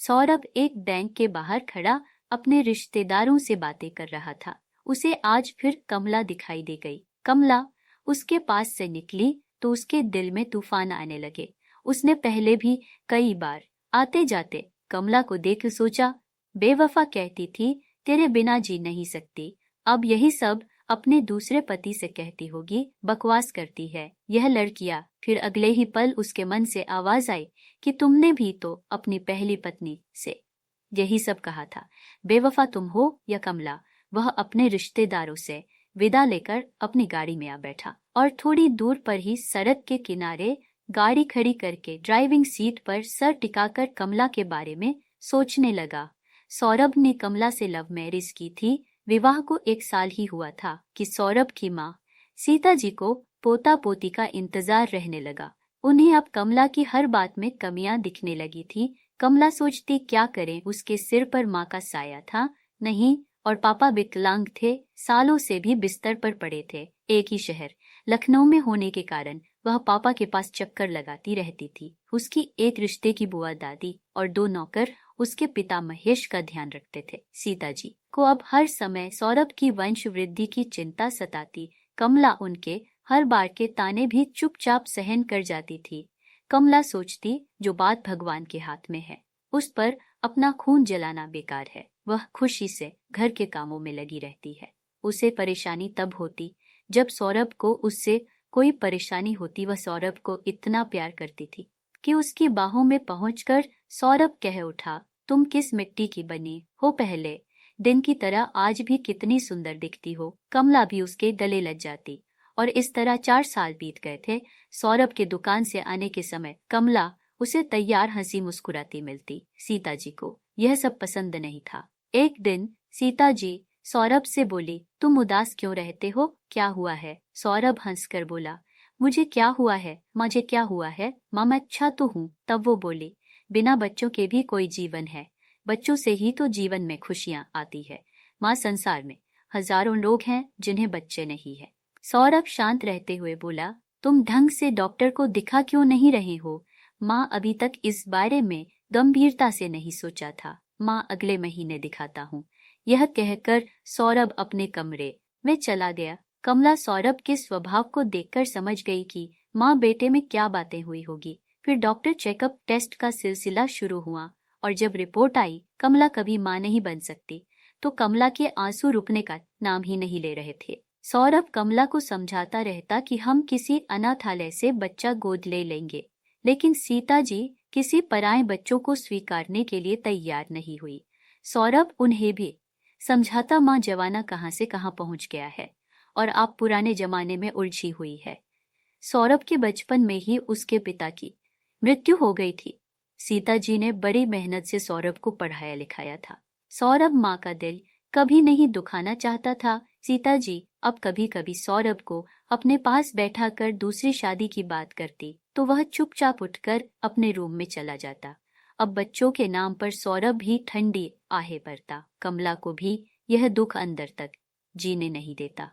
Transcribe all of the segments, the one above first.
सौरभ एक बैंक के बाहर खड़ा अपने रिश्तेदारों से बातें कर रहा था। उसे आज फिर कमला दिखाई दे गई। कमला उसके पास से निकली तो उसके दिल में तूफान आने लगे। उसने पहले भी कई बार आते जाते कमला को देख सोचा, बेवफा कहती थी तेरे बिना जी नहीं सकती, अब यही सब अपने दूसरे पति से कहती होगी, बकवास करती है यह लड़कियां। फिर अगले ही पल उसके मन से आवाज आई कि तुमने भी तो अपनी पहली पत्नी से यही सब कहा था। बेवफा तुम हो या कमला। वह अपने रिश्तेदारों से विदा लेकर अपनी गाड़ी में आ बैठा और थोड़ी दूर पर ही सड़क के किनारे गाड़ी खड़ी करके ड्राइविंग सीट पर सर टिकाकर कमला के बारे में सोचने लगा। सौरभ ने कमला से लव मैरिज की थी। विवाह को 1 साल ही हुआ था कि सौरभ की माँ सीता जी को पोता पोती का इंतजार रहने लगा। उन्हें अब कमला की हर बात में कमियां दिखने लगी थी। कमला सोचती क्या करें, उसके सिर पर माँ का साया था नहीं और पापा विकलांग थे, सालों से भी बिस्तर पर पड़े थे। एक ही शहर लखनऊ में होने के कारण वह पापा के पास चक्कर लगाती रहती थी। उसकी एक रिश्ते की बुआ दादी और 2 नौकर उसके पिता महेश का ध्यान रखते थे। सीता जी को अब हर समय सौरभ की वंश वृद्धि की चिंता सताती। कमला उनके हर बार के ताने भी चुपचाप सहन कर जाती थी। कमला सोचती जो बात भगवान के हाथ में है उस पर अपना खून जलाना बेकार है। वह खुशी से घर के कामों में लगी रहती है। उसे परेशानी तब होती जब सौरभ को उससे कोई परेशानी होती। वह सौरभ को इतना प्यार करती थी कि उसकी बाहों में पहुंचकर सौरभ कह उठा, तुम किस मिट्टी की बनी हो, पहले दिन की तरह आज भी कितनी सुंदर दिखती हो। कमला भी उसके गले लग जाती और इस तरह 4 साल बीत गए थे। सौरभ के दुकान से आने के समय कमला उसे तैयार हंसी मुस्कुराती मिलती। सीता जी को यह सब पसंद नहीं था। एक दिन सीता जी सौरभ से बोली, तुम उदास क्यों रहते हो, क्या हुआ है? सौरभ हंसकर बोला, मुझे क्या हुआ है माँ, मैं अच्छा तो हूँ। तब वो बोली, बिना बच्चों के भी कोई जीवन है, बच्चों से ही तो जीवन में खुशियाँ आती है। माँ, संसार में हजारों लोग हैं जिन्हें बच्चे नहीं है। सौरभ शांत रहते हुए बोला, तुम ढंग से डॉक्टर को दिखा क्यों नहीं रहे हो? माँ, अभी तक इस बारे में गंभीरता से नहीं सोचा था। माँ, अगले महीने दिखाता हूँ। यह कहकर सौरभ अपने कमरे में चला गया। कमला सौरभ के स्वभाव को देखकर समझ गई कि माँ बेटे में क्या बातें हुई होगी। फिर डॉक्टर चेकअप टेस्ट का सिलसिला शुरू हुआ और जब रिपोर्ट आई कमला कभी माँ नहीं बन सकती, तो कमला के आंसू रुकने का नाम ही नहीं ले रहे थे। सौरभ कमला को समझाता रहता कि हम किसी अनाथालय से बच्चा गोद ले लेंगे, लेकिन सीता जी किसी पराये बच्चों को स्वीकारने के लिए तैयार नहीं हुई। सौरभ उन्हें भी समझाता, माँ जमाना कहाँ से कहाँ पहुँच गया है और आप पुराने जमाने में उलझी हुई है। सौरभ के बचपन में ही उसके पिता की मृत्यु हो गई थी। सीता जी ने बड़ी मेहनत से सौरभ को पढ़ाया लिखाया था। सौरभ माँ का दिल कभी नहीं दुखाना चाहता था। सीता जी अब कभी कभी सौरभ को अपने पास बैठा कर दूसरी शादी की बात करती तो वह चुपचाप उठकर अपने रूम में चला जाता। अब बच्चों के नाम पर सौरभ भी ठंडी आहें भरता। कमला को भी यह दुख अंदर तक जीने नहीं देता।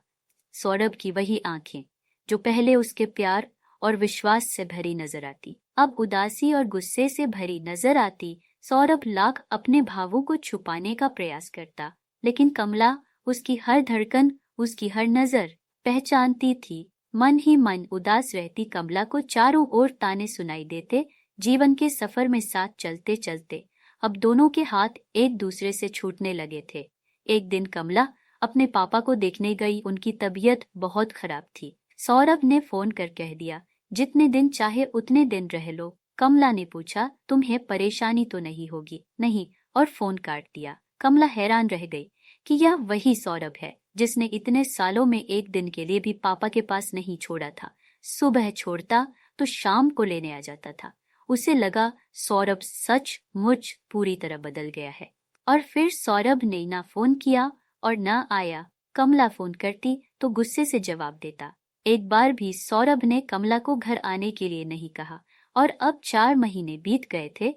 सौरभ की वही आंखें जो पहले उसके प्यार और विश्वास से भरी नजर आती, अब उदासी और गुस्से से भरी नजर आती। सौरभ लाख अपने भावों को छुपाने का प्रयास करता, लेकिन कमला उसकी हर धड़कन, उसकी हर नजर पहचानती थी। मन ही मन उदास रहती कमला को चारों ओर ताने सुनाई देते। जीवन के सफर में साथ चलते चलते अब दोनों के हाथ एक दूसरे से छूटने लगे थे। एक दिन कमला अपने पापा को देखने गई। उनकी तबीयत बहुत खराब थी। सौरभ ने फोन कर कह दिया, जितने दिन चाहे उतने दिन रह लो। कमला ने पूछा, तुम्हें परेशानी तो नहीं होगी? नहीं, और फोन काट दिया। कमला हैरान रह गई कि यह वही सौरभ है जिसने इतने सालों में एक दिन के लिए भी पापा के पास नहीं छोड़ा था। सुबह छोड़ता तो शाम को लेने आ जाता था। उसे लगा सौरभ सचमुच पूरी तरह बदल गया है। और फिर सौरभ ने ना फोन किया और ना आया। कमला फोन करती तो गुस्से से जवाब देता। एक बार भी सौरभ ने कमला को घर आने के लिए नहीं कहा और अब 4 महीने बीत गए थे।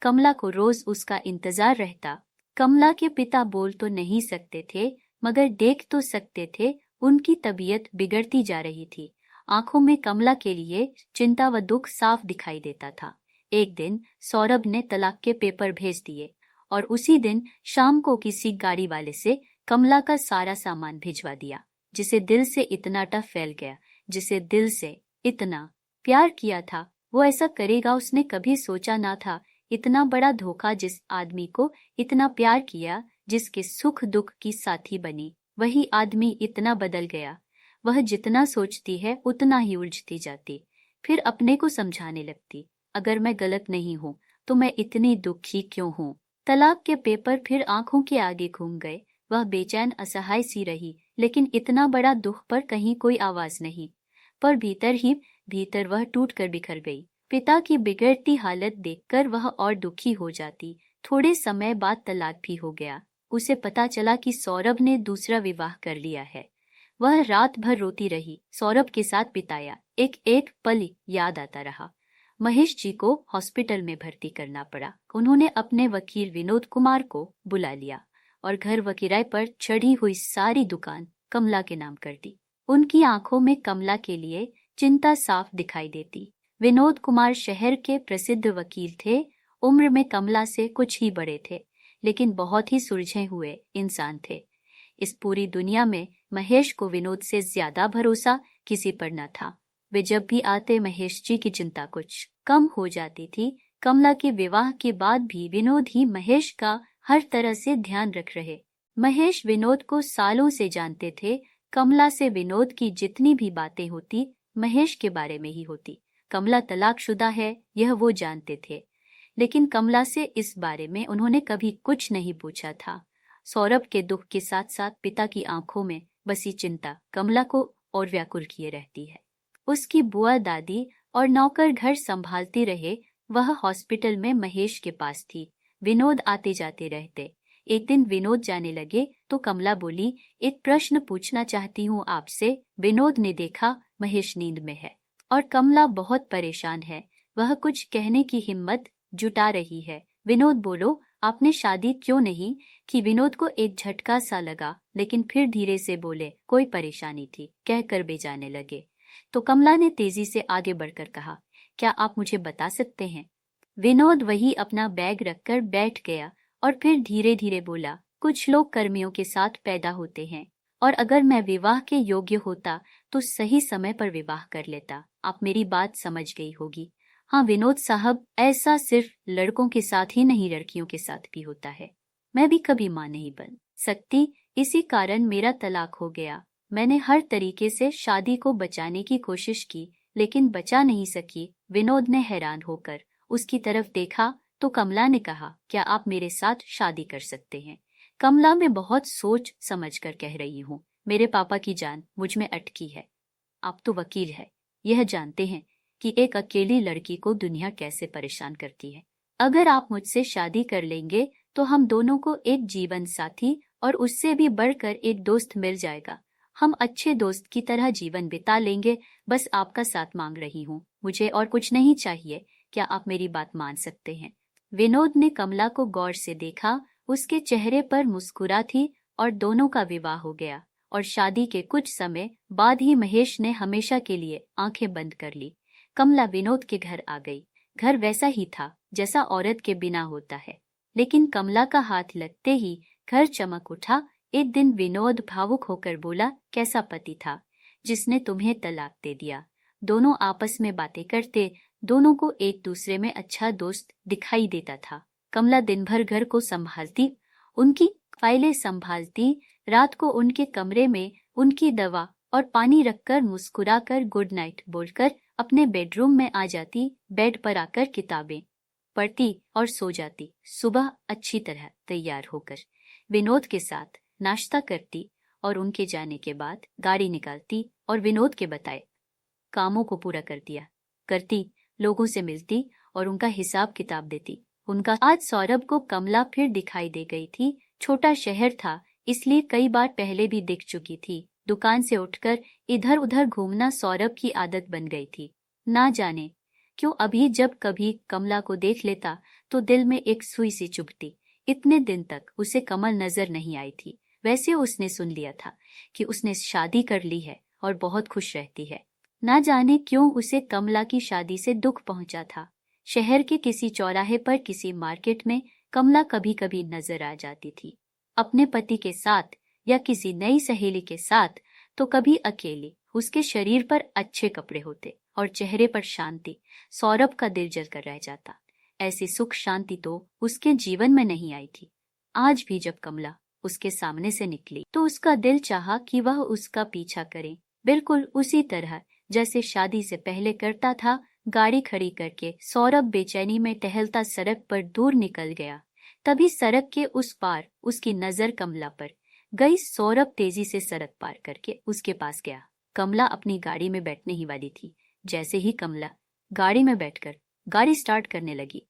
कमला को रोज उसका इंतजार रहता। कमला के पिता बोल तो नहीं सकते थे मगर देख तो सकते थे। उनकी तबीयत बिगड़ती जा रही थी। आंखों में कमला के लिए चिंता व दुख साफ दिखाई देता था। एक दिन सौरभ ने तलाक के पेपर भेज दिए और उसी दिन शाम को किसी गाड़ी वाले से कमला का सारा सामान भिजवा दिया, जिसे दिल से इतना टफ फैल गया, जिसे दिल से इतना प्यार किया था वो ऐसा करेगा उसने कभी सोचा ना था। इतना बड़ा धोखा, जिस आदमी को इतना प्यार किया, जिसके सुख दुख की साथी बनी, वही आदमी इतना बदल गया। वह जितना सोचती है उतना ही उलझती जाती, फिर अपने को समझाने लगती, अगर मैं गलत नहीं हूँ तो मैं इतनी दुखी क्यों हूँ। तलाक के पेपर फिर आंखों के आगे घूम गए। वह बेचैन असहाय सी रही, लेकिन इतना बड़ा दुख पर कहीं कोई आवाज नहीं। पर भीतर ही भीतर वह टूट कर बिखर गई। पिता की बिगड़ती हालत देखकर वह और दुखी हो जाती। थोड़े समय बाद तलाक भी हो गया। उसे पता चला कि सौरभ ने दूसरा विवाह कर लिया है। वह रात भर रोती रही, सौरभ के साथ बिताया एक एक पल याद आता रहा। महेश जी को हॉस्पिटल में भर्ती करना पड़ा। उन्होंने अपने वकील विनोद कुमार को बुला लिया और घर व किराए पर चढ़ी हुई सारी दुकान कमला के नाम कर दी। उनकी आंखों में कमला के लिए चिंता साफ दिखाई देती। विनोद कुमार शहर के प्रसिद्ध वकील थे। उम्र में कमला से कुछ ही बड़े थे, लेकिन बहुत ही सुलझे हुए इंसान थे। इस पूरी दुनिया में महेश को विनोद से ज्यादा भरोसा किसी पर न था। वे जब भी आते महेश जी की चिंता कुछ कम हो जाती थी। कमला के विवाह के बाद भी विनोद ही महेश का हर तरह से ध्यान रख रहे। महेश विनोद को सालों से जानते थे। कमला से विनोद की जितनी भी बातें होती महेश के बारे में ही होती। कमला तलाकशुदा है यह वो जानते थे, लेकिन कमला से इस बारे में उन्होंने कभी कुछ नहीं पूछा था। सौरभ के दुख के साथ साथ पिता की आंखों में बसी चिंता कमला को और व्याकुल किए रहती है। उसकी बुआ दादी और नौकर घर संभालती रहे। वह हॉस्पिटल में महेश के पास थी। विनोद आते जाते रहते। एक दिन विनोद जाने लगे तो कमला बोली, एक प्रश्न पूछना चाहती हूँ आपसे। विनोद ने देखा महेश नींद में है और कमला बहुत परेशान है। वह कुछ कहने की हिम्मत जुटा रही है। विनोद बोलो, आपने शादी क्यों नहीं की? विनोद को एक झटका सा लगा, लेकिन फिर धीरे से बोले, कोई परेशानी थी, कहकर बेजाने लगे। तो कमला ने तेजी से आगे बढ़कर कहा, क्या आप मुझे बता सकते हैं? विनोद वही अपना बैग रखकर बैठ गया और फिर धीरे धीरे बोला, कुछ लोग कर्मियों के साथ पैदा होते हैं और अगर मैं विवाह के योग्य होता तो सही समय पर विवाह कर लेता। आप मेरी बात समझ गई होगी। हाँ विनोद साहब, ऐसा सिर्फ लड़कों के साथ ही नहीं, लड़कियों के साथ भी होता है। मैं भी कभी मां नहीं बन सकती, इसी कारण मेरा तलाक हो गया। मैंने हर तरीके से शादी को बचाने की कोशिश की, लेकिन बचा नहीं सकी। विनोद ने हैरान होकर उसकी तरफ देखा तो कमला ने कहा, क्या आप मेरे साथ शादी कर सकते हैं? कमला, मैं बहुत सोच समझ कर कह रही हूँ। मेरे पापा की जान मुझ में अटकी है। आप तो वकील है, यह जानते हैं कि एक अकेली लड़की को दुनिया कैसे परेशान करती है। अगर आप मुझसे शादी कर लेंगे तो हम दोनों को एक जीवन साथी और उससे भी बढ़कर एक दोस्त मिल जाएगा। हम अच्छे दोस्त की तरह जीवन बिता लेंगे। बस आपका साथ मांग रही हूँ, मुझे और कुछ नहीं चाहिए। क्या आप मेरी बात मान सकते हैं? विनोद ने कमला को गौर से देखा। उसके चेहरे पर मुस्कुरा थी और दोनों का विवाह हो गया और शादी के कुछ समय बाद ही महेश ने हमेशा के लिए आंखें बंद कर ली। कमला विनोद के घर आ गई। घर वैसा ही था जैसा औरत के बिना होता है, लेकिन कमला का हाथ लगते ही घर चमक उठा। एक दिन विनोद भावुक होकर बोला, कैसा पति था जिसने तुम्हें तलाक दे दिया? दोनों आपस में बातें करते, दोनों को एक दूसरे में अच्छा दोस्त दिखाई देता था। कमला दिन भर घर को संभालती, उनकी फाइलें संभालती, रात को उनके कमरे में उनकी दवा और पानी रखकर मुस्कुराकर गुड नाइट बोलकर अपने बेडरूम में आ जाती। बेड पर आकर किताबें पढ़ती और सो जाती। सुबह अच्छी तरह तैयार होकर विनोद के साथ नाश्ता करती और उनके जाने के बाद गाड़ी निकालती और विनोद के बताए कामों को पूरा कर दिया करती, लोगों से मिलती और उनका हिसाब किताब देती। उनका आज सौरभ को कमला फिर दिखाई दे गई थी। छोटा शहर था, इसलिए कई बार पहले भी दिख चुकी थी। दुकान से उठकर इधर उधर घूमना सौरभ की आदत बन गई थी। ना जाने क्यों अभी जब कभी कमला को देख लेता तो दिल में एक सुई सी चुभती। इतने दिन तक उसे कमल नजर नहीं आई थी। वैसे उसने सुन लिया था कि उसने शादी कर ली है और बहुत खुश रहती है। ना जाने क्यों उसे कमला की शादी से दुख पहुंचा था। शहर के किसी चौराहे पर, किसी मार्केट में कमला कभी कभी नजर आ जाती थी, अपने पति के साथ या किसी नई सहेली के साथ, तो कभी अकेली। उसके शरीर पर अच्छे कपड़े होते और चेहरे पर शांति। सौरभ का दिल जलकर रह जाता। ऐसी सुख शांति तो उसके जीवन में नहीं आई थी। आज भी जब कमला उसके सामने से निकली तो उसका दिल चाहा कि वह उसका पीछा करे, बिल्कुल उसी तरह जैसे शादी से पहले करता था। गाड़ी खड़ी करके सौरभ बेचैनी में टहलता सड़क पर दूर निकल गया। तभी सड़क के उस पार उसकी नजर कमला पर गई। सौरभ तेजी से सड़क पार करके उसके पास गया। कमला अपनी गाड़ी में बैठने ही वाली थी। जैसे ही कमला गाड़ी में बैठकर गाड़ी स्टार्ट करने लगी,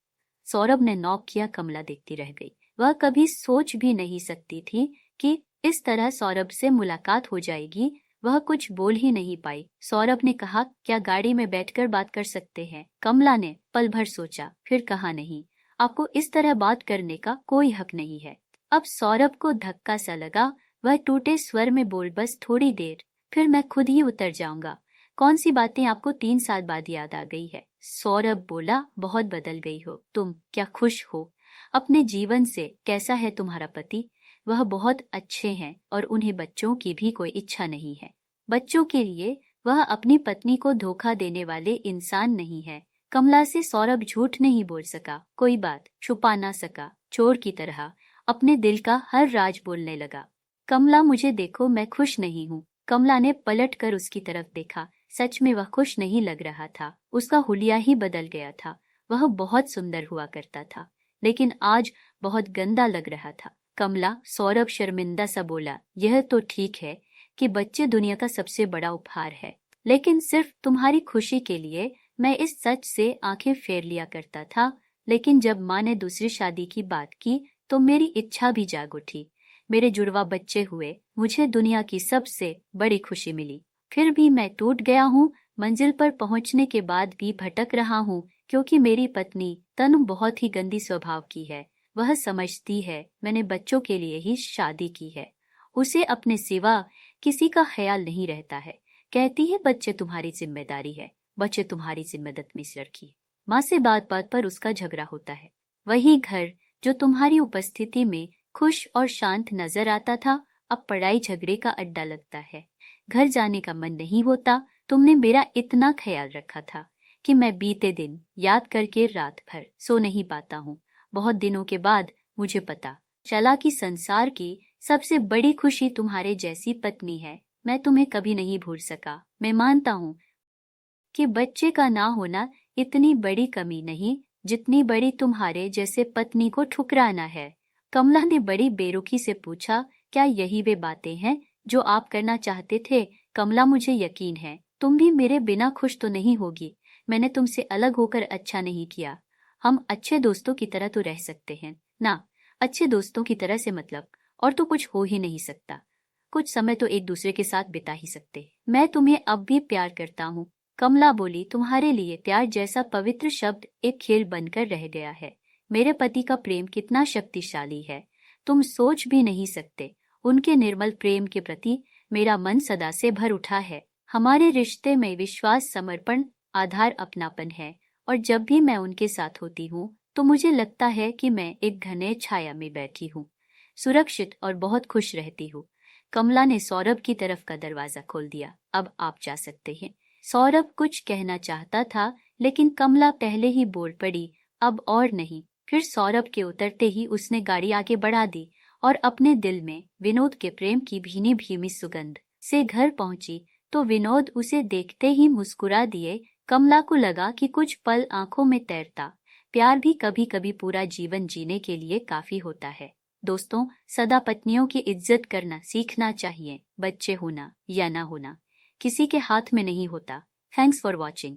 सौरभ ने नॉक किया। कमला देखती रह गई। वह कभी सोच भी नहीं सकती थी कि इस तरह सौरभ से मुलाकात हो जाएगी। वह कुछ बोल ही नहीं पाई। सौरभ ने कहा, क्या गाड़ी में बैठकर बात कर सकते हैं? कमला ने पल भर सोचा, फिर कहा, नहीं, आपको इस तरह बात करने का कोई हक नहीं है। अब सौरभ को धक्का सा लगा। वह टूटे स्वर में बोल, बस थोड़ी देर, फिर मैं खुद ही उतर जाऊंगा। कौन सी बातें आपको 3 साल बाद याद आ गई है? सौरभ बोला, बहुत बदल गई हो तुम। क्या खुश हो अपने जीवन से? कैसा है तुम्हारा पति? वह बहुत अच्छे हैं और उन्हें बच्चों की भी कोई इच्छा नहीं है। बच्चों के लिए वह अपनी पत्नी को धोखा देने वाले इंसान नहीं है। कमला से सौरभ झूठ नहीं बोल सका, कोई बात छुपा ना सका। चोर की तरह अपने दिल का हर राज बोलने लगा। कमला, मुझे देखो, मैं खुश नहीं हूँ। कमला ने पलट कर उसकी तरफ देखा। सच में वह खुश नहीं लग रहा था। उसका हुलिया ही बदल गया था। वह बहुत सुंदर हुआ करता था, लेकिन आज बहुत गंदा लग रहा था। कमला, सौरभ शर्मिंदा सा बोला, यह तो ठीक है कि बच्चे दुनिया का सबसे बड़ा उपहार है, लेकिन सिर्फ तुम्हारी खुशी के लिए मैं इस सच से आंखें फेर लिया करता था। लेकिन जब माँ ने दूसरी शादी की बात की तो मेरी इच्छा भी जाग उठी। मेरे जुड़वा बच्चे हुए, मुझे दुनिया की सबसे बड़ी खुशी मिली। फिर भी मैं टूट गया हूँ। मंजिल पर पहुँचने के बाद भी भटक रहा हूँ, क्योंकि मेरी पत्नी तनु बहुत ही गंदी स्वभाव की है। वह समझती है मैंने बच्चों के लिए ही शादी की है। उसे अपने सिवा किसी का ख्याल नहीं रहता है। कहती है बच्चे तुम्हारी जिम्मेदारी है, बच्चे तुम्हारी जिम्मेदारी में लड़की। माँ से बात बात पर उसका झगड़ा होता है। वही घर जो तुम्हारी उपस्थिति में खुश और शांत नजर आता था, अब पढ़ाई झगड़े का अड्डा लगता है। घर जाने का मन नहीं होता। तुमने मेरा इतना ख्याल रखा था कि मैं बीते दिन याद करके रात भर सो नहीं पाता हूँ। बहुत दिनों के बाद मुझे पता चला कि संसार की सबसे बड़ी खुशी तुम्हारे जैसी पत्नी है। मैं तुम्हें कभी नहीं भूल सका। मैं मानता हूँ कि बच्चे का ना होना इतनी बड़ी कमी नहीं जितनी बड़ी तुम्हारे जैसे पत्नी को ठुकराना है। कमला ने बड़ी बेरुखी से पूछा, क्या यही वे बातें हैं जो आप करना चाहते थे? कमला, मुझे यकीन है तुम भी मेरे बिना खुश तो नहीं होगी। मैंने तुमसे अलग होकर अच्छा नहीं किया। हम अच्छे दोस्तों की तरह तो रह सकते हैं ना। अच्छे दोस्तों की तरह से मतलब और तो कुछ हो ही नहीं सकता। कुछ समय तो एक दूसरे के साथ बिता ही सकते। मैं तुम्हें अब भी प्यार करता हूँ। कमला बोली, तुम्हारे लिए प्यार जैसा पवित्र शब्द एक खेल बनकर रह गया है। मेरे पति का प्रेम कितना शक्तिशाली है, तुम सोच भी नहीं सकते। उनके निर्मल प्रेम के प्रति मेरा मन सदा से भर उठा है। हमारे रिश्ते में विश्वास, समर्पण आधार अपनापन है, और जब भी मैं उनके साथ होती हूँ तो मुझे लगता है कि मैं एक घने छाया में बैठी हूँ, सुरक्षित और बहुत खुश रहती हूँ। कमला ने सौरभ की तरफ का दरवाजा खोल दिया। अब आप जा सकते हैं। सौरभ कुछ कहना चाहता था, लेकिन कमला पहले ही बोल पड़ी, अब और नहीं। फिर सौरभ के उतरते ही उसने गाड़ी आगे बढ़ा दी और अपने दिल में विनोद के प्रेम की भीनी भीमी सुगंध से घर पहुंची तो विनोद उसे देखते ही मुस्कुरा दिए। कमला को लगा कि कुछ पल आंखों में तैरता। प्यार भी कभी कभी पूरा जीवन जीने के लिए काफी होता है। दोस्तों, सदा पत्नियों की इज्जत करना सीखना चाहिए। बच्चे होना या ना होना किसी के हाथ में नहीं होता। Thanks for watching.